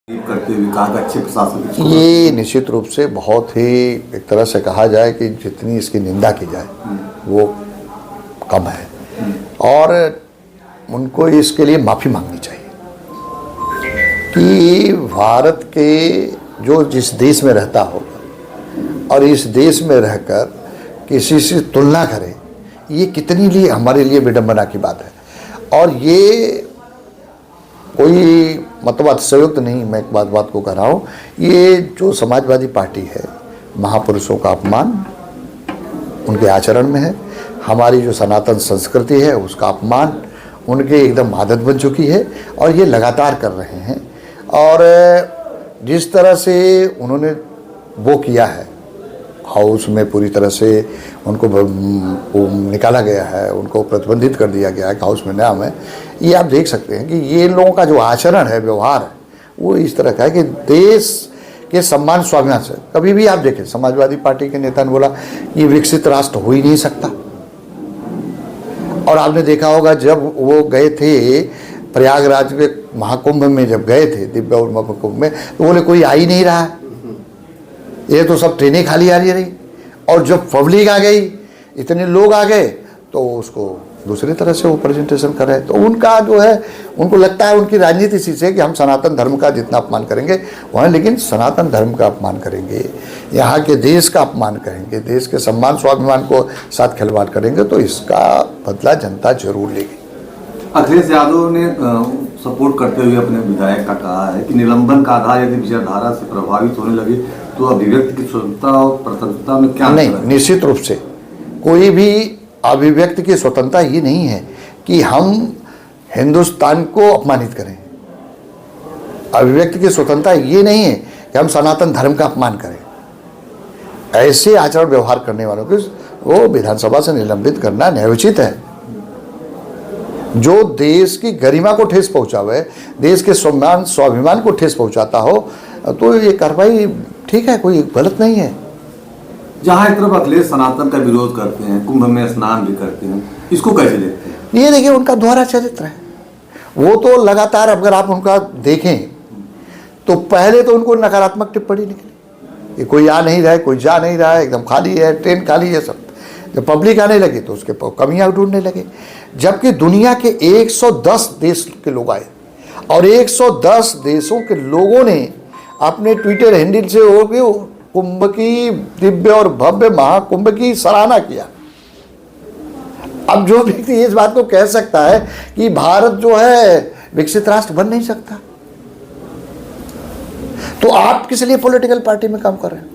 करते हुए कहा कि अच्छे प्रशासन ये निश्चित रूप से बहुत ही एक तरह से कहा जाए कि जितनी इसकी निंदा की जाए वो कम है और उनको इसके लिए माफ़ी मांगनी चाहिए कि भारत के जो जिस देश में रहता होगा और इस देश में रहकर किसी से तुलना करे, ये कितनी लिए हमारे लिए विडंबना की बात है। और ये कोई मतलब अतिशयोक्त नहीं, मैं एक बात को कह रहा हूँ, ये जो समाजवादी पार्टी है महापुरुषों का अपमान उनके आचरण में है, हमारी जो सनातन संस्कृति है उसका अपमान उनके एकदम आदत बन चुकी है और ये लगातार कर रहे हैं। और जिस तरह से उन्होंने वो किया है हाउस में, पूरी तरह से उनको निकाला गया है, उनको प्रतिबंधित कर दिया गया है, हाउस में नाम है, ये आप देख सकते हैं कि ये लोगों का जो आचरण है, व्यवहार है, वो इस तरह का है कि देश के सम्मान स्वाभिमान से कभी भी आप देखें, समाजवादी पार्टी के नेता ने बोला ये विकसित राष्ट्र हो ही नहीं सकता। और आपने देखा होगा जब वो गए थे प्रयागराज के महाकुंभ में, जब गए थे दिव्य और महाकुंभ में, तो बोले कोई आ ही नहीं रहा है, ये तो सब ट्रेनें खाली आ रही। और जब पब्लिक आ गई, इतने लोग आ गए, तो उसको दूसरी तरह से वो प्रेजेंटेशन कर रहे हैं। तो उनका जो है, उनको लगता है उनकी राजनीति इसी से कि हम सनातन धर्म का जितना अपमान करेंगे वहाँ, लेकिन सनातन धर्म का अपमान करेंगे, यहाँ के देश का अपमान करेंगे, देश के सम्मान स्वाभिमान को साथ खिलवाड़ करेंगे, तो इसका बदला जनता जरूर लेगी। अखिलेश यादव ने सपोर्ट करते हुए अपने विधायक का कहा है कि निलंबन का आधार यदि विचारधारा से प्रभावित होने लगे तो अभिव्यक्ति की स्वतंत्रता और प्रतंत्रता में क्या नहीं, निश्चित रूप से कोई भी अभिव्यक्ति की स्वतंत्रता ये नहीं है कि हम हिंदुस्तान को अपमानित करें। अभिव्यक्ति की स्वतंत्रता ये नहीं है कि हम सनातन धर्म का अपमान करें। ऐसे आचरण व्यवहार करने वालों को वो विधानसभा से निलंबित करना न्यायोचित है। जो देश की गरिमा को ठेस पहुंचावे, देश के सम्मान स्वाभिमान को ठेस पहुंचाता हो, तो ये कार्रवाई ठीक है, कोई गलत नहीं है। जहाँ एक तरफ अखिलेश सनातन का विरोध करते हैं, कुंभ में स्नान भी करते हैं, इसको कैसे देखते हैं? ये देखिए उनका दोहरा चरित्र है। वो तो लगातार, अगर आप उनका देखें तो पहले तो उनको नकारात्मक टिप्पणी निकली कि कोई आ नहीं रहा है, कोई जा नहीं रहा है, एकदम खाली है, ट्रेन खाली है, सब। जब पब्लिक आने लगी तो उसके कमियां ढूंढने लगे, जबकि दुनिया के 110 देश के लोग आए और 110 देशों के लोगों ने अपने ट्विटर हैंडल से होकर कुंभ की दिव्य और भव्य महाकुंभ की सराहना किया। अब जो व्यक्ति इस बात को कह सकता है कि भारत जो है विकसित राष्ट्र बन नहीं सकता, तो आप किस लिए पॉलिटिकल पार्टी में काम कर रहे हैं?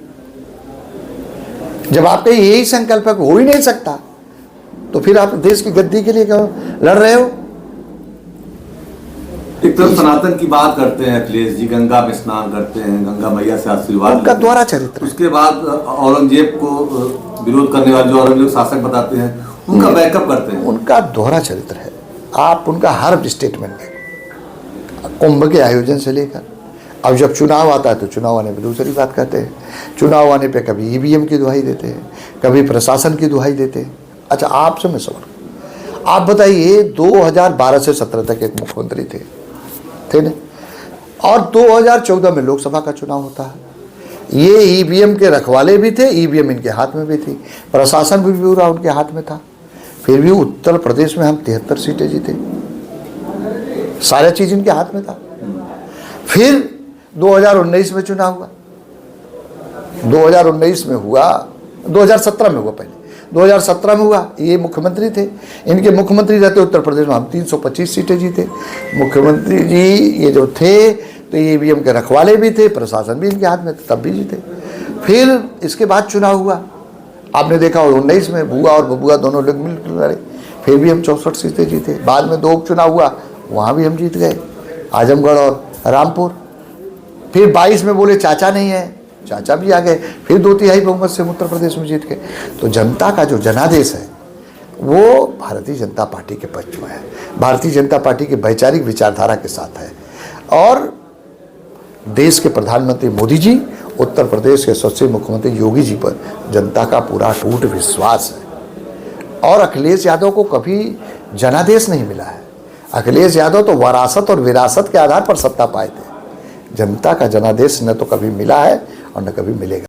जब आपका यही संकल्प है कि हो ही नहीं सकता, तो फिर आप देश की गद्दी के लिए क्यों लड़ रहे हो? एक तरफ सनातन की बात करते हैं अखिलेश जी, गंगा में स्नान करते हैं, गंगा मैया से आशीर्वाद, उनका दोहरा चरित्र। उसके बाद औरंगजेब को विरोध करने वाले जो औरंगजेब शासक बताते हैं उनका बैकअप करते हैं। उनका दोहरा चरित्र है। आप उनका हर स्टेटमेंट में, कुंभ के आयोजन से लेकर, अब जब चुनाव आता है तो चुनाव आने पे दूसरी बात कहते हैं, चुनाव आने पे कभी ईवीएम की दुहाई देते हैं, कभी प्रशासन की दुहाई देते हैं। अच्छा, आपसे मैं सवाल, आप बताइए 2012 से 17 तक एक मुख्यमंत्री थे ना, और 2014 में लोकसभा का चुनाव होता है। ये ईवीएम के रखवाले भी थे, ईवीएम इनके हाथ में भी थी, प्रशासन भी पूरा उनके हाथ में था, फिर भी उत्तर प्रदेश में हम 73 सीटें जीते, सारा चीज इनके हाथ में था। फिर 2019 में चुनाव हुआ, 2019 में हुआ, 2017 में हुआ, पहले 2017 में हुआ, ये मुख्यमंत्री थे, इनके मुख्यमंत्री रहते उत्तर प्रदेश में हम 325 सीटें जीते। मुख्यमंत्री जी ये जो थे तो ये ईवीएम के रखवाले भी थे, प्रशासन भी इनके हाथ में थे, तब भी जीते। फिर इसके बाद चुनाव हुआ, आपने देखा 19 में बुआ और बबुआ दोनों लोग मिलकर लड़े, फिर भी हम 64 सीटें जीते। बाद में 2 उपचुनाव हुआ, वहाँ भी हम जीत गए, आजमगढ़ और रामपुर। फिर 22 में बोले चाचा नहीं है, चाचा भी आ गए, फिर 2/3 बहुमत से उत्तर प्रदेश में जीत गए। तो जनता का जो जनादेश है वो भारतीय जनता पार्टी के पक्ष में है, भारतीय जनता पार्टी की वैचारिक विचारधारा के साथ है। और देश के प्रधानमंत्री मोदी जी, उत्तर प्रदेश के यशस्वी मुख्यमंत्री योगी जी पर जनता का पूरा अटूट विश्वास है। और अखिलेश यादव को कभी जनादेश नहीं मिला है। अखिलेश यादव तो वरासत और विरासत के आधार पर सत्ता पाए थे, जनता का जनादेश न तो कभी मिला है और न कभी मिलेगा।